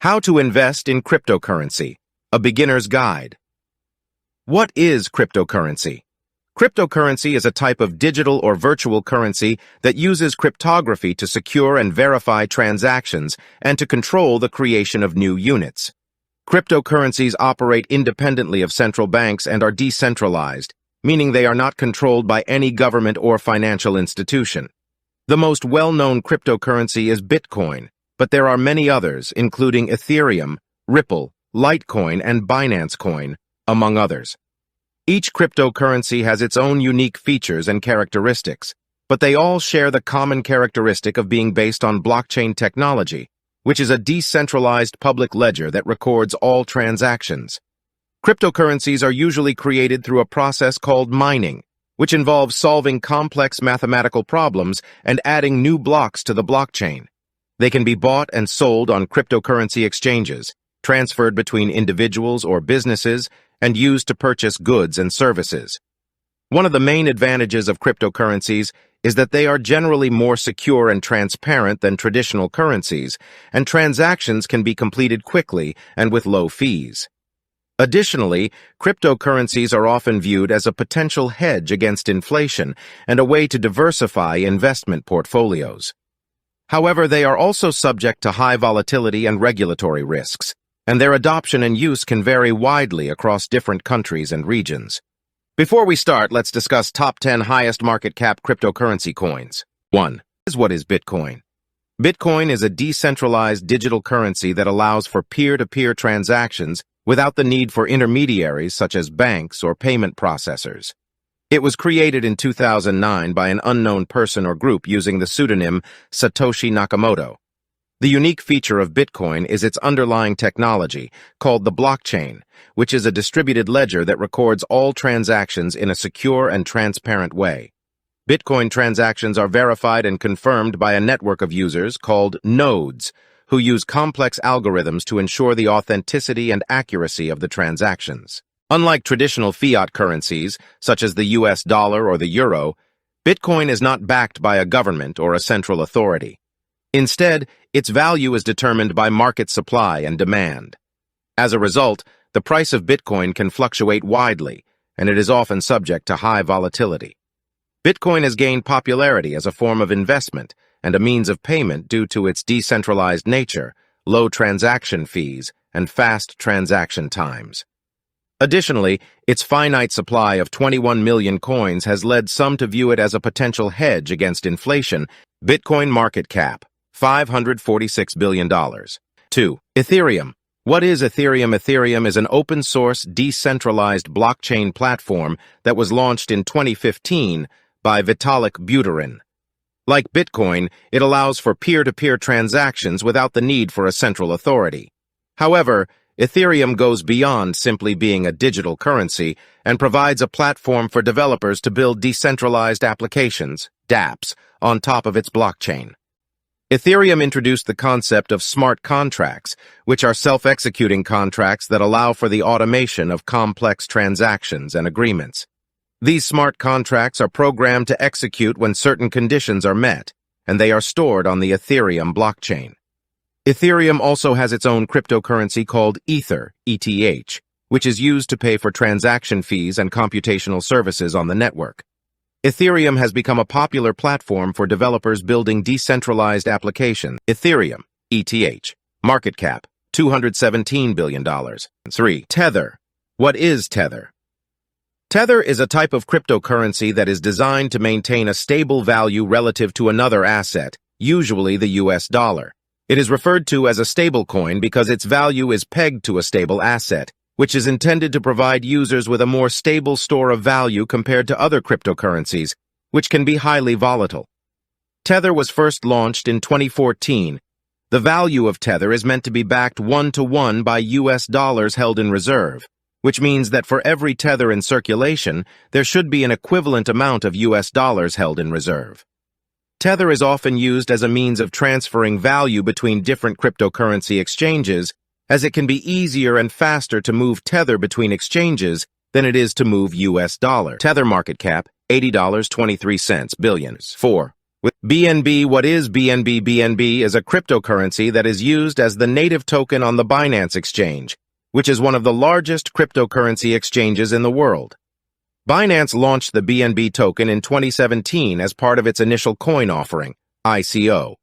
How to invest in cryptocurrency, a beginner's guide. What is cryptocurrency? Cryptocurrency is a type of digital or virtual currency that uses cryptography to secure and verify transactions and to control the creation of new units. Cryptocurrencies operate independently of central banks and are decentralized, meaning they are not controlled by any government or financial institution. The most well-known cryptocurrency is Bitcoin, but there are many others, including Ethereum, Ripple, Litecoin, and Binance Coin, among others. Each cryptocurrency has its own unique features and characteristics, but they all share the common characteristic of being based on blockchain technology, which is a decentralized public ledger that records all transactions. Cryptocurrencies are usually created through a process called mining, which involves solving complex mathematical problems and adding new blocks to the blockchain. They can be bought and sold on cryptocurrency exchanges, transferred between individuals or businesses, and used to purchase goods and services. One of the main advantages of cryptocurrencies is that they are generally more secure and transparent than traditional currencies, and transactions can be completed quickly and with low fees. Additionally, cryptocurrencies are often viewed as a potential hedge against inflation and a way to diversify investment portfolios. However, they are also subject to high volatility and regulatory risks, and their adoption and use can vary widely across different countries and regions. Before we start, let's discuss top 10 highest market cap cryptocurrency coins. 1. What is Bitcoin? Bitcoin is a decentralized digital currency that allows for peer-to-peer transactions without the need for intermediaries such as banks or payment processors. It was created in 2009 by an unknown person or group using the pseudonym Satoshi Nakamoto. The unique feature of Bitcoin is its underlying technology, called the blockchain, which is a distributed ledger that records all transactions in a secure and transparent way. Bitcoin transactions are verified and confirmed by a network of users called nodes, who use complex algorithms to ensure the authenticity and accuracy of the transactions. Unlike traditional fiat currencies, such as the US dollar or the euro, Bitcoin is not backed by a government or a central authority. Instead, its value is determined by market supply and demand. As a result, the price of Bitcoin can fluctuate widely, and it is often subject to high volatility. Bitcoin has gained popularity as a form of investment and a means of payment due to its decentralized nature, low transaction fees, and fast transaction times. Additionally, its finite supply of 21 million coins has led some to view it as a potential hedge against inflation. Bitcoin market cap, $546 billion. 2. Ethereum. What is Ethereum? Ethereum is an open-source, decentralized blockchain platform that was launched in 2015 by Vitalik Buterin. Like Bitcoin, it allows for peer-to-peer transactions without the need for a central authority. However, Ethereum goes beyond simply being a digital currency and provides a platform for developers to build decentralized applications, dApps, on top of its blockchain. Ethereum introduced the concept of smart contracts, which are self-executing contracts that allow for the automation of complex transactions and agreements. These smart contracts are programmed to execute when certain conditions are met, and they are stored on the Ethereum blockchain. Ethereum also has its own cryptocurrency called Ether, ETH, which is used to pay for transaction fees and computational services on the network. Ethereum has become a popular platform for developers building decentralized applications. Ethereum, ETH, market cap, $217 billion. 3. Tether. What is Tether? Tether is a type of cryptocurrency that is designed to maintain a stable value relative to another asset, usually the US dollar. It is referred to as a stablecoin because its value is pegged to a stable asset, which is intended to provide users with a more stable store of value compared to other cryptocurrencies, which can be highly volatile. Tether was first launched in 2014. The value of Tether is meant to be backed 1-to-1 by US dollars held in reserve, which means that for every Tether in circulation, there should be an equivalent amount of US dollars held in reserve. Tether is often used as a means of transferring value between different cryptocurrency exchanges, as it can be easier and faster to move Tether between exchanges than it is to move US dollar. Tether market cap, $80.23 billion. 4. With BNB, what is BNB? BNB is a cryptocurrency that is used as the native token on the Binance exchange, which is one of the largest cryptocurrency exchanges in the world. Binance launched the BNB token in 2017 as part of its initial coin offering, ICO.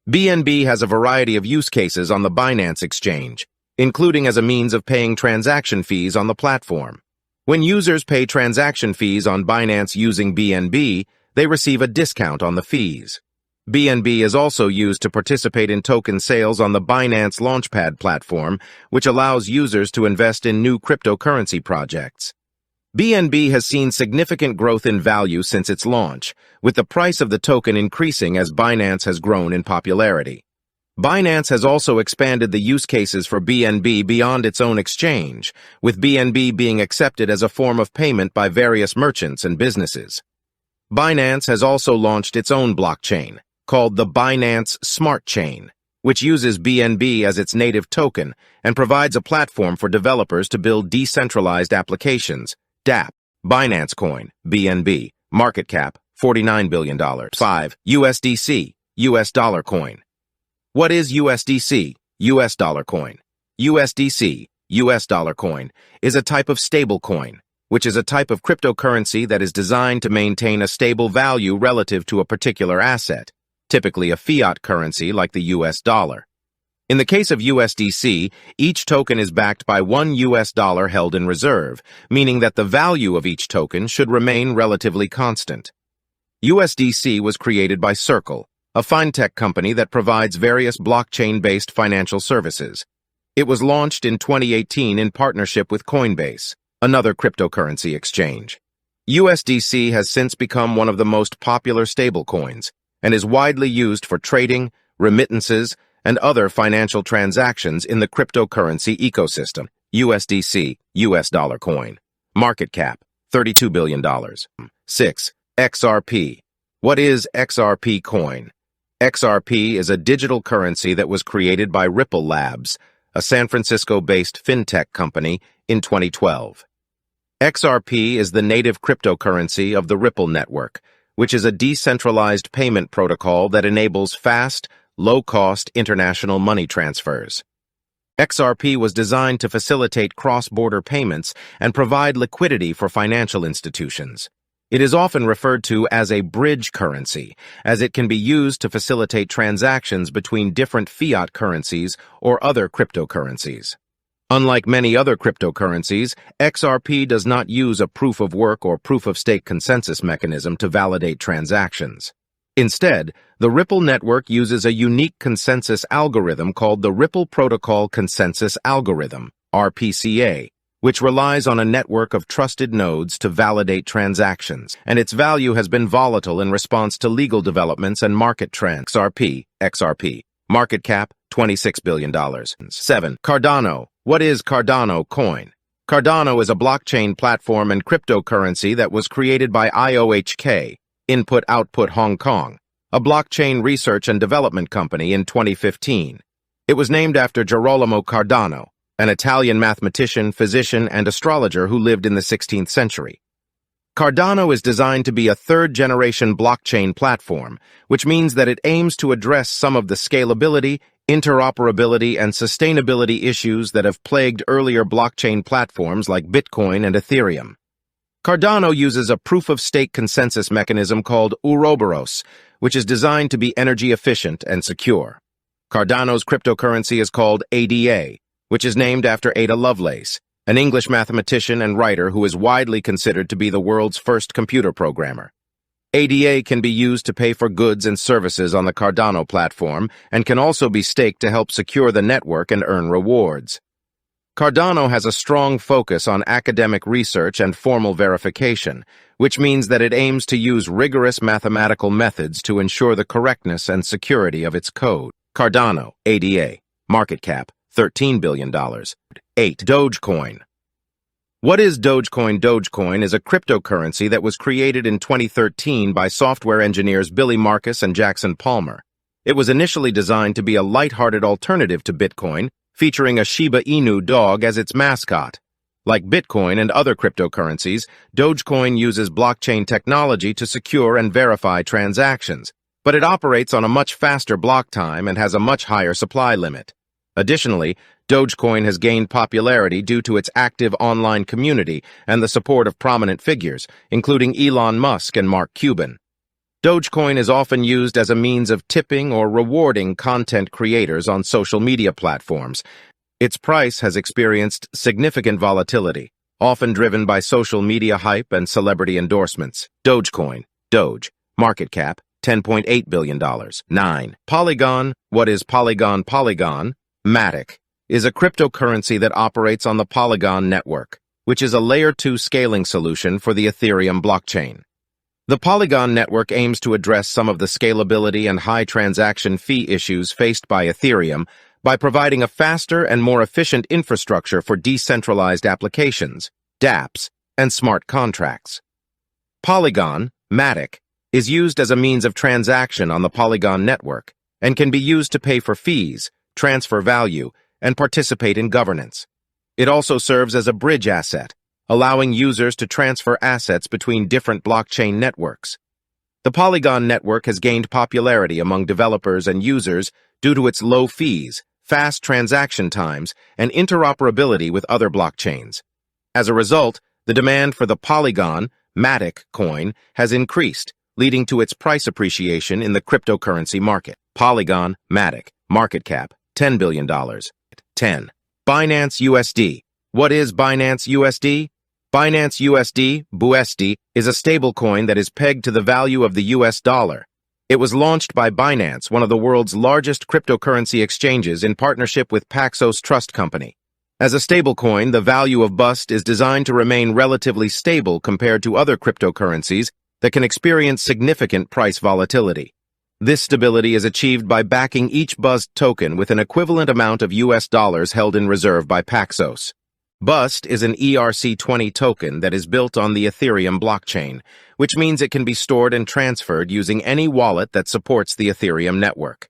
BNB has a variety of use cases on the Binance exchange, including as a means of paying transaction fees on the platform. When users pay transaction fees on Binance using BNB, they receive a discount on the fees. BNB is also used to participate in token sales on the Binance Launchpad platform, which allows users to invest in new cryptocurrency projects. BNB has seen significant growth in value since its launch, with the price of the token increasing as Binance has grown in popularity. Binance has also expanded the use cases for BNB beyond its own exchange, with BNB being accepted as a form of payment by various merchants and businesses. Binance has also launched its own blockchain, called the Binance Smart Chain, which uses BNB as its native token and provides a platform for developers to build decentralized applications. DApp, Binance Coin, BNB, market cap, $49 billion. 5. USDC, US dollar coin. What is USDC, US dollar coin? USDC, US dollar coin, is a type of stable coin, which is a type of cryptocurrency that is designed to maintain a stable value relative to a particular asset, typically a fiat currency like the US dollar. In the case of USDC, each token is backed by $1 US held in reserve, meaning that the value of each token should remain relatively constant. USDC was created by Circle, a fintech company that provides various blockchain-based financial services. It was launched in 2018 in partnership with Coinbase, another cryptocurrency exchange. USDC has since become one of the most popular stablecoins and is widely used for trading, remittances, and other financial transactions in the cryptocurrency ecosystem. USDC, US dollar coin. Market cap, $32 billion. 6. XRP. What is XRP coin? XRP is a digital currency that was created by Ripple Labs, a San Francisco-based fintech company, in 2012. XRP is the native cryptocurrency of the Ripple network, which is a decentralized payment protocol that enables fast, low-cost international money transfers. XRP was designed to facilitate cross-border payments and provide liquidity for financial institutions. It is often referred to as a bridge currency, as it can be used to facilitate transactions between different fiat currencies or other cryptocurrencies. Unlike many other cryptocurrencies, XRP does not use a proof-of-work or proof-of-stake consensus mechanism to validate transactions. Instead, the Ripple network uses a unique consensus algorithm called the Ripple Protocol Consensus Algorithm, RPCA, which relies on a network of trusted nodes to validate transactions, and its value has been volatile in response to legal developments and market trends. XRP. Market cap, $26 billion. 7. Cardano. What is Cardano coin? Cardano is a blockchain platform and cryptocurrency that was created by IOHK, Input Output Hong Kong, a blockchain research and development company, in 2015. It was named after Girolamo Cardano, an Italian mathematician, physician, and astrologer who lived in the 16th century. Cardano is designed to be a third-generation blockchain platform, which means that it aims to address some of the scalability, interoperability, and sustainability issues that have plagued earlier blockchain platforms like Bitcoin and Ethereum. Cardano uses a proof-of-stake consensus mechanism called Ouroboros, which is designed to be energy efficient and secure. Cardano's cryptocurrency is called ADA, which is named after Ada Lovelace, an English mathematician and writer who is widely considered to be the world's first computer programmer. ADA can be used to pay for goods and services on the Cardano platform and can also be staked to help secure the network and earn rewards. Cardano has a strong focus on academic research and formal verification, which means that it aims to use rigorous mathematical methods to ensure the correctness and security of its code. Cardano, ADA, market cap, $13 billion. 8. Dogecoin. What is Dogecoin? Dogecoin is a cryptocurrency that was created in 2013 by software engineers Billy Marcus and Jackson Palmer. It was initially designed to be a lighthearted alternative to Bitcoin, featuring a Shiba Inu dog as its mascot. Like Bitcoin and other cryptocurrencies, Dogecoin uses blockchain technology to secure and verify transactions. but it operates on a much faster block time and has a much higher supply limit. Additionally, Dogecoin has gained popularity due to its active online community and the support of prominent figures, including Elon Musk and Mark Cuban. Dogecoin is often used as a means of tipping or rewarding content creators on social media platforms. Its price has experienced significant volatility, often driven by social media hype and celebrity endorsements. Dogecoin, Doge, market cap, $10.8 billion. 9. Polygon. What is Polygon? Polygon, Matic, is a cryptocurrency that operates on the Polygon network, which is a Layer 2 scaling solution for the Ethereum blockchain. The Polygon network aims to address some of the scalability and high transaction fee issues faced by Ethereum by providing a faster and more efficient infrastructure for decentralized applications, dApps, and smart contracts. Polygon, Matic, is used as a means of transaction on the Polygon network and can be used to pay for fees, transfer value, and participate in governance. It also serves as a bridge asset, allowing users to transfer assets between different blockchain networks. The Polygon network has gained popularity among developers and users due to its low fees, fast transaction times, and interoperability with other blockchains. As a result, the demand for the Polygon, Matic coin has increased, leading to its price appreciation in the cryptocurrency market. Polygon, Matic, market cap, $10 billion. 10. Binance USD. What is Binance USD? Binance USD, BUSD, is a stablecoin that is pegged to the value of the US dollar. It was launched by Binance, one of the world's largest cryptocurrency exchanges, in partnership with Paxos Trust Company. As a stablecoin, the value of BUSD is designed to remain relatively stable compared to other cryptocurrencies that can experience significant price volatility. This stability is achieved by backing each BUSD token with an equivalent amount of US dollars held in reserve by Paxos. BUSD is an ERC20 token that is built on the Ethereum blockchain, which means it can be stored and transferred using any wallet that supports the Ethereum network.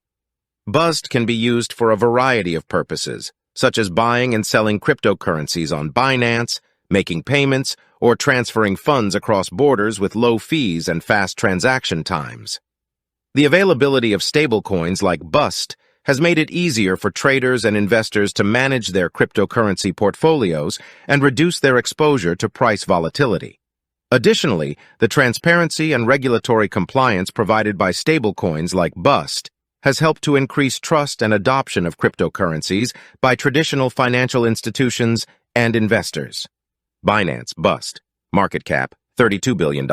BUSD can be used for a variety of purposes, such as buying and selling cryptocurrencies on Binance, making payments, or transferring funds across borders with low fees and fast transaction times. The availability of stablecoins like BUSD has made it easier for traders and investors to manage their cryptocurrency portfolios and reduce their exposure to price volatility. Additionally, the transparency and regulatory compliance provided by stablecoins like BUSD has helped to increase trust and adoption of cryptocurrencies by traditional financial institutions and investors. Binance BUSD, market cap, $32 billion.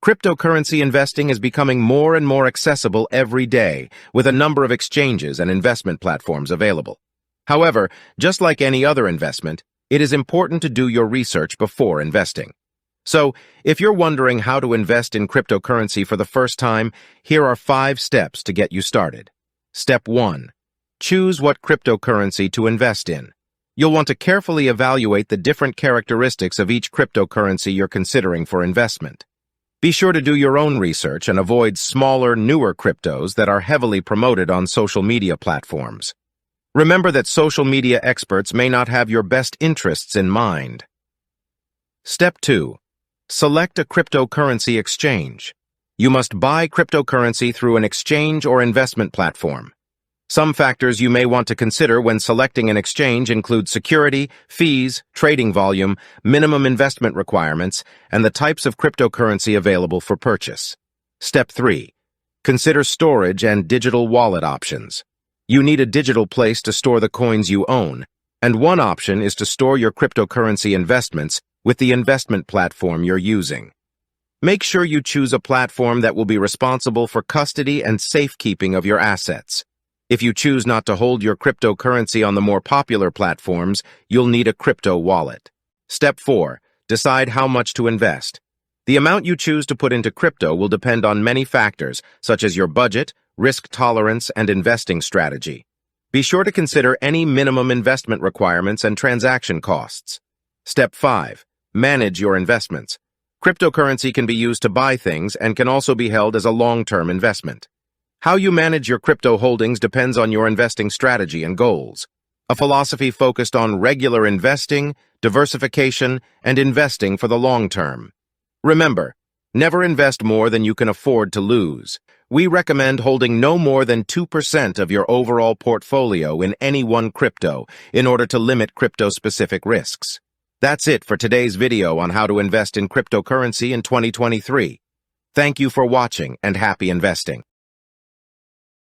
Cryptocurrency investing is becoming more and more accessible every day, with a number of exchanges and investment platforms available. However, just like any other investment, it is important to do your research before investing. So, if you're wondering how to invest in cryptocurrency for the first time, here are 5 steps to get you started. Step 1. Choose what cryptocurrency to invest in. You'll want to carefully evaluate the different characteristics of each cryptocurrency you're considering for investment. Be sure to do your own research and avoid smaller, newer cryptos that are heavily promoted on social media platforms. Remember that social media experts may not have your best interests in mind. Step 2. Select a cryptocurrency exchange. You must buy cryptocurrency through an exchange or investment platform. Some factors you may want to consider when selecting an exchange include security, fees, trading volume, minimum investment requirements, and the types of cryptocurrency available for purchase. Step 3. Consider storage and digital wallet options. You need a digital place to store the coins you own, and one option is to store your cryptocurrency investments with the investment platform you're using. Make sure you choose a platform that will be responsible for custody and safekeeping of your assets. If you choose not to hold your cryptocurrency on the more popular platforms, you'll need a crypto wallet. Step 4. Decide how much to invest. The amount you choose to put into crypto will depend on many factors, such as your budget, risk tolerance, and investing strategy. Be sure to consider any minimum investment requirements and transaction costs. Step 5. Manage your investments. Cryptocurrency can be used to buy things and can also be held as a long-term investment. How you manage your crypto holdings depends on your investing strategy and goals. A philosophy focused on regular investing, diversification, and investing for the long term. Remember, never invest more than you can afford to lose. We recommend holding no more than 2% of your overall portfolio in any one crypto in order to limit crypto-specific risks. That's it for today's video on how to invest in cryptocurrency in 2023. Thank you for watching and happy investing.